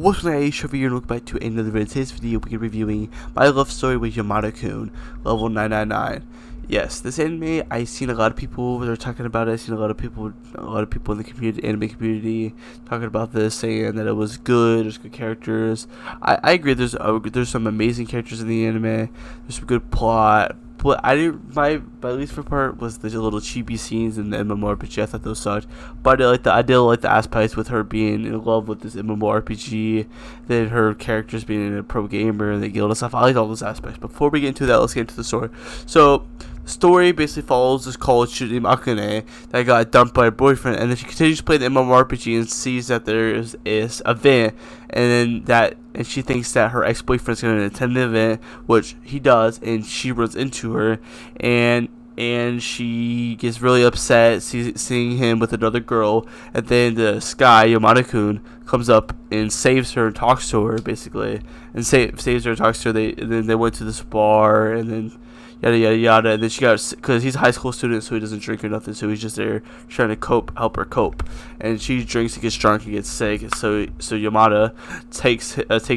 What's going on, and welcome back to another video. In today's video, we're reviewing My Love Story with Yamada-kun, level 999. Yes, this anime, I've seen a lot of people that are talking about it. I've seen a lot of people in the community, anime community, talking about this, saying that it was good. There's good characters. I agree. There's some amazing characters in the anime. There's some good plot. But my least favorite part was the little chibi scenes in the MMORPG. I thought those sucked. But I did like the aspects with her being in love with this MMORPG, then her characters being a pro gamer and the guild and stuff. I liked all those aspects. Before we get into that, let's get into the story. So the story basically follows this college student named Akane that got dumped by her boyfriend, and then she continues to play the MMORPG and sees that there is an event, and she thinks that her ex-boyfriend's going to attend the event, which he does, and she runs into her, and she gets really upset seeing him with another girl, and then this guy, Yamada-kun, comes up and saves her and talks to her, basically, and saves her and talks to her. Then they went to this bar, and then yada yada yada, and then she got, because he's a high school student, so he doesn't drink or nothing, so he's just there trying to help her cope, and she drinks and gets drunk and gets sick, so Yamada takes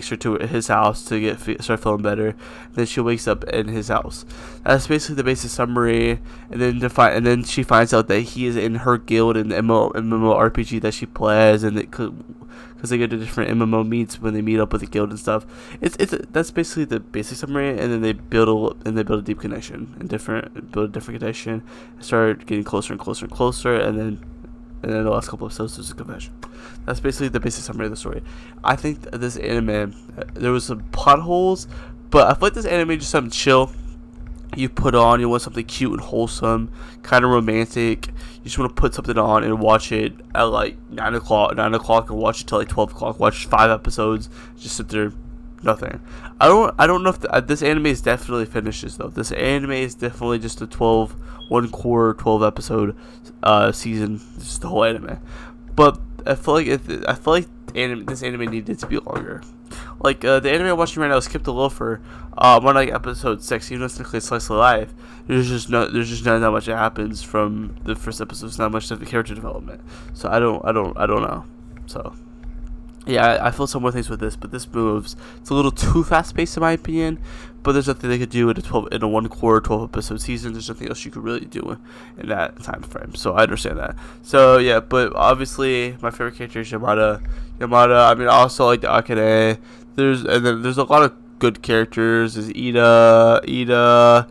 her to his house to start feeling better, and then she wakes up in his house. That's basically the basic summary, and then she finds out that he is in her guild in the MMORPG that she plays, and because they go to different MMO meets when they meet up with the guild and stuff. That's basically the basic summary, and then they build a deep connection and build a different connection, and start getting closer and closer and closer, and then the last couple of episodes there's a confession. That's basically the basic summary of the story. I think this anime, there was some plot holes, but I feel like this anime is just something chill. You put on, you want something cute and wholesome, kind of romantic. You just want to put something on and watch it at like 9 o'clock, and watch it till like 12 o'clock. Watch 5 episodes, just sit there, nothing. I don't know if this anime is definitely finishes though. This anime is definitely just a 12 episode season, just the whole anime. But I feel like this anime needed to be longer. Like the anime I'm watching right now, Skip the Loafer, on like episode 6, even though it's technically slice of life, there's just not that much that happens from the first episode. It's not much of the character development, so I don't know. So yeah, I feel some more things with this, but this moves. It's a little too fast paced in my opinion. But there's nothing they could do in a 1 quarter 12 episode season. There's nothing else you could really do in that time frame. So I understand that. So yeah, but obviously my favorite character is Yamada. I mean, I also like the Akane. There's a lot of good characters. There's Mr.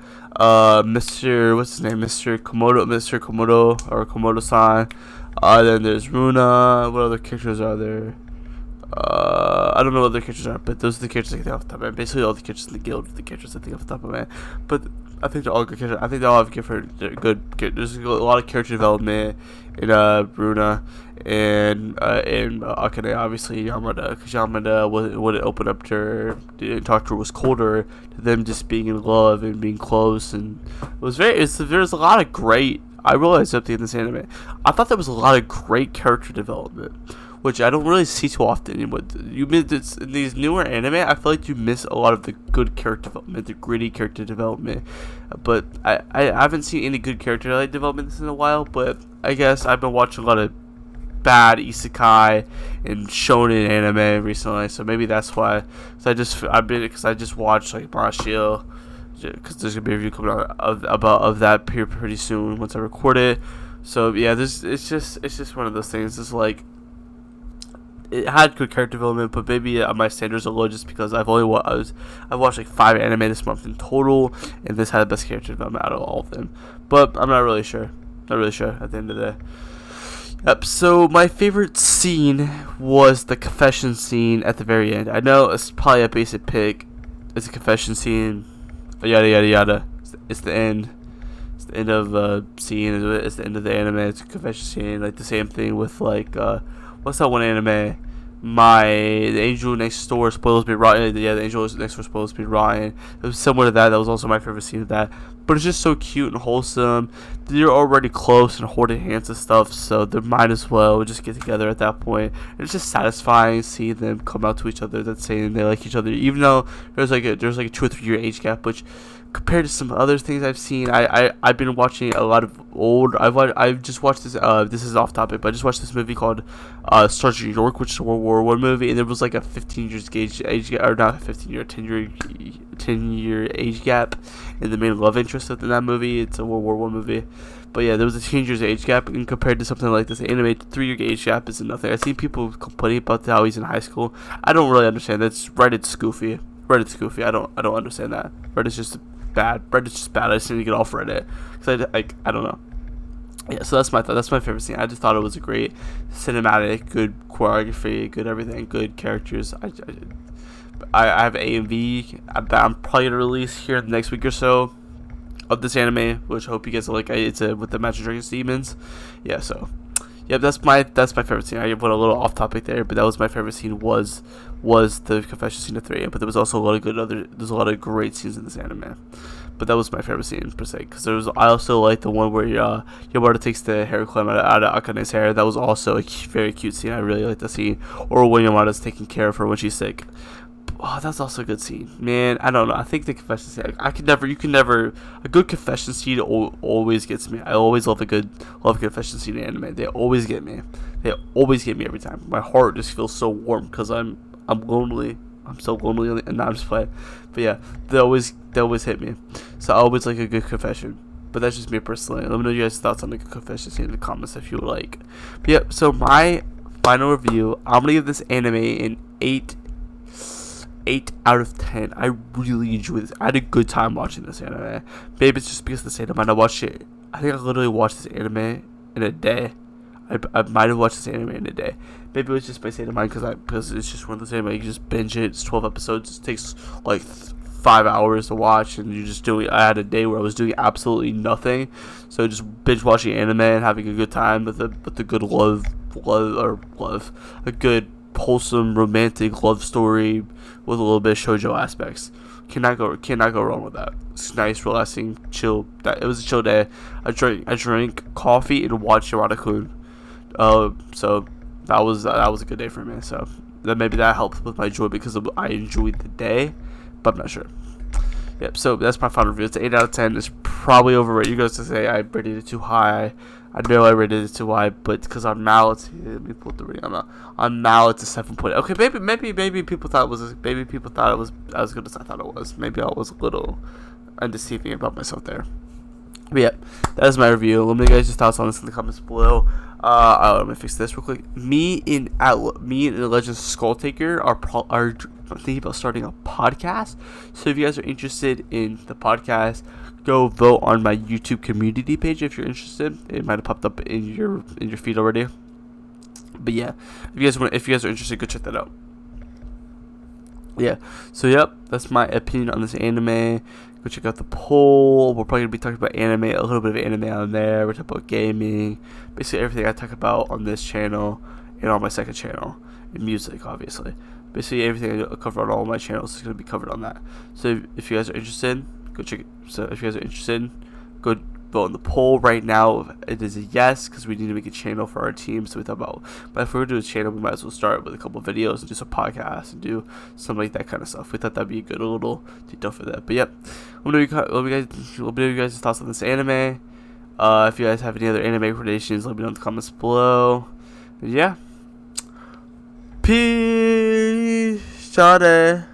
What's his name? Mr. Komodo or Komodo-san. Then there's Runa. What other characters are there? I don't know what other characters are, but those are the characters I think off the top of my head. Basically, all the characters in the guild are the characters I think off the top of my head. But I think they're all good characters. I think they all have good. There's a lot of character development in Runa and Akane. Obviously, Yamada, because Yamada wouldn't open up to her, didn't talk to her, was colder to them, just being in love and being close, and there's a lot of great. I realized something in this anime. I thought there was a lot of great character development, which I don't really see too often. In these newer anime, I feel like you miss a lot of the good character development, the gritty character development. But I haven't seen any good character development in a while. But I guess I've been watching a lot of bad isekai and shonen anime recently, so maybe that's why. Because I just watched like Marashio, because there's gonna be a review coming out of that pretty soon once I record it. So yeah, it's just one of those things. It's like, it had good character development, but maybe my standards are low just because I've watched like 5 anime this month in total, and this had the best character development out of all of them. But I'm not really sure. At the end of the day. Yep. So my favorite scene was the confession scene at the very end. I know it's probably a basic pick. It's a confession scene. Yada yada yada. It's the end. It's the end of scene. It's the end of the anime. It's a confession scene. Like the same thing with like what's that one anime? The Angel Next Door Spoils Me Rotten. Yeah, the Angel Next Door Spoils Me Rotten. It was similar to that. That was also my favorite scene of that. But it's just so cute and wholesome. They're already close and holding hands and stuff, so they might as well just get together at that point. And it's just satisfying seeing them come out to each other, that's saying they like each other, even though there's like a 2 or 3 year age gap, which compared to some other things I've seen, I've been watching a lot of old. I've just watched this. This is off topic, but I just watched this movie called Sergeant York, which is a World War I movie, and there was like a 15 years age or not 15 year, 10 year age gap in the main love interest within that movie. It's a World War I movie. But yeah, there was a 10 years age gap, and compared to something like this anime, 3 year age gap is nothing. I've seen people complaining about how he's in high school. I don't really understand. That's Reddit's goofy. Reddit's goofy. I don't understand that. Reddit's just bad. Reddit's just bad. I just need to get off Reddit because I don't know. Yeah, so that's my favorite scene. I just thought it was a great cinematic, good choreography, good everything, good characters. I have A and V that I'm probably gonna release here in the next week or so of this anime, which I hope you guys like. It's with the Magic Dragons Demons. Yeah, so yeah, that's my favorite scene. I went a little off topic there, but that was my favorite scene was the confession scene of 3. But there was also a lot of there's a lot of great scenes in this anime. But that was my favorite scene per se, because I also like the one where Yamada takes the hair clamp out of Akane's hair. That was also a very cute scene. I really like the scene. Or when Yamada's taking care of her when she's sick. Oh, that's also a good scene, man. I don't know. I think the confession scene. You can never. A good confession scene always gets me. I always love a confession scene in anime. They always get me. They always get me every time. My heart just feels so warm because I'm lonely. I'm so lonely, and now I'm just playing. But yeah, they always hit me. So I always like a good confession. But that's just me personally. Let me know your guys' thoughts on the confession scene in the comments if you would like. But yeah, so my final review. I'm gonna give this anime an 8 out of 10. I really enjoyed this. I had a good time watching this anime. Maybe it's just because of the state of mind. I think I literally watched this anime in a day. I might have watched this anime in a day. Maybe it was just my state of mind because it's just one of those anime. You just binge it. It's 12 episodes. It takes like 5 hours to watch, and I had a day where I was doing absolutely nothing. So just binge watching anime and having a good time with a good a good wholesome romantic love story with a little bit of shoujo aspects. Cannot go wrong with that. It's nice, relaxing, chill. It was a chill day. I drank coffee and watched Yamada-kun. So that was a good day for me. So maybe that helped with my joy because I enjoyed the day, but I'm not sure. Yep. So that's my final review. It's an 8 out of 10. It's probably overrated. You guys to say I rated it too high. I know I rated it too high, but because on Mal, let me pull the rating on Mal, it's a 7.8. Okay, maybe people thought it was as good as I thought it was. Maybe I was a little undeceiving about myself there. But yeah, that is my review. Let me know guys' thoughts on this in the comments below. Let me fix this real quick. Me and the Legends Skull Taker are thinking about starting a podcast. So if you guys are interested in the podcast, go vote on my YouTube community page if you're interested. It might have popped up in your feed already. But yeah, if you guys are interested, go check that out. Yeah. So yep, that's my opinion on this anime. Go check out the poll. We're probably gonna be talking about anime, a little bit of anime on there. We're talking about gaming, basically everything I talk about on this channel and on my second channel, and music, obviously. Basically everything I cover on all my channels is gonna be covered on that. So if you guys are interested, go check it. So if you guys are interested, go vote on the poll right now. It is a yes because we need to make a channel for our team. So we thought about, but if we were to do a channel, we might as well start with a couple of videos and do some podcasts and do something like that kind of stuff. We thought that'd be a good little detail for that. But yep, let me know you guys' thoughts on this anime. If you guys have any other anime recommendations, let me know in the comments below. And yeah, peace, shawty.